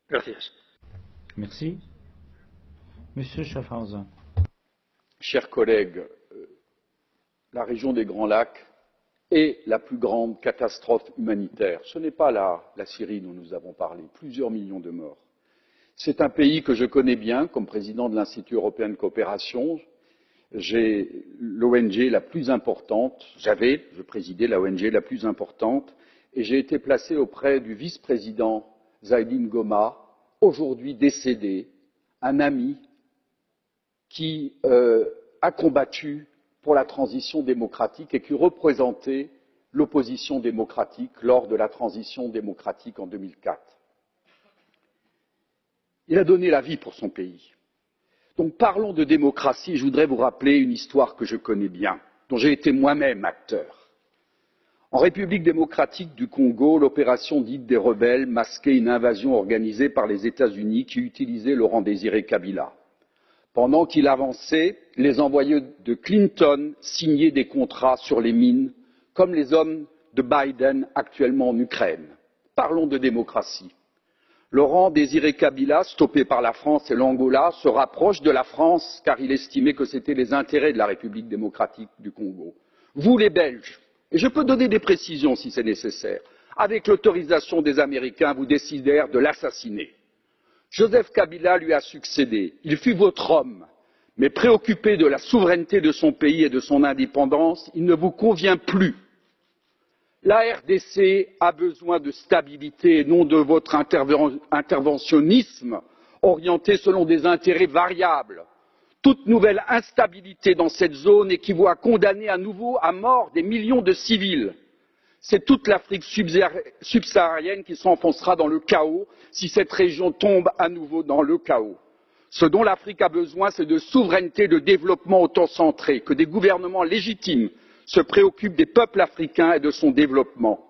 Gracias. Merci. Monsieur Schaffhauser. Chers collègues, la région des Grands Lacs est la plus grande catastrophe humanitaire. Ce n'est pas la Syrie dont nous avons parlé, plusieurs millions de morts. C'est un pays que je connais bien comme président de l'Institut européen de coopération. J'ai l'ONG la plus importante, je présidais la ONG la plus importante, et j'ai été placé auprès du vice-président Zaidine Goma, aujourd'hui décédé, un ami qui a combattu pour la transition démocratique et qui représentait l'opposition démocratique lors de la transition démocratique en 2004. Il a donné la vie pour son pays. Donc parlons de démocratie. Je voudrais vous rappeler une histoire que je connais bien, dont j'ai été moi-même acteur. En République démocratique du Congo, l'opération dite des rebelles masquait une invasion organisée par les États-Unis qui utilisait Laurent Désiré Kabila. Pendant qu'il avançait, les envoyés de Clinton signaient des contrats sur les mines, comme les hommes de Biden actuellement en Ukraine. Parlons de démocratie. Laurent Désiré Kabila, stoppé par la France et l'Angola, se rapproche de la France car il estimait que c'était les intérêts de la République démocratique du Congo. Vous, les Belges, et je peux donner des précisions si c'est nécessaire, avec l'autorisation des Américains, vous décidèrent de l'assassiner. Joseph Kabila lui a succédé. Il fut votre homme, mais préoccupé de la souveraineté de son pays et de son indépendance, il ne vous convient plus. La RDC a besoin de stabilité et non de votre interventionnisme orienté selon des intérêts variables. Toute nouvelle instabilité dans cette zone équivaut à condamner à nouveau à mort des millions de civils. C'est toute l'Afrique subsaharienne qui s'enfoncera dans le chaos si cette région tombe à nouveau dans le chaos. Ce dont l'Afrique a besoin, c'est de souveraineté, de développement autocentré, que des gouvernements légitimes se préoccupent des peuples africains et de son développement.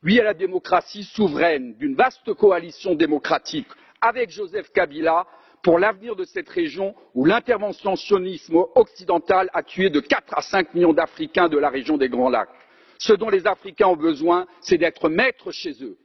Oui à la démocratie souveraine d'une vaste coalition démocratique avec Joseph Kabila pour l'avenir de cette région où l'interventionnisme occidental a tué de 4 à 5 millions d'Africains de la région des Grands Lacs. Ce dont les Africains ont besoin, c'est d'être maîtres chez eux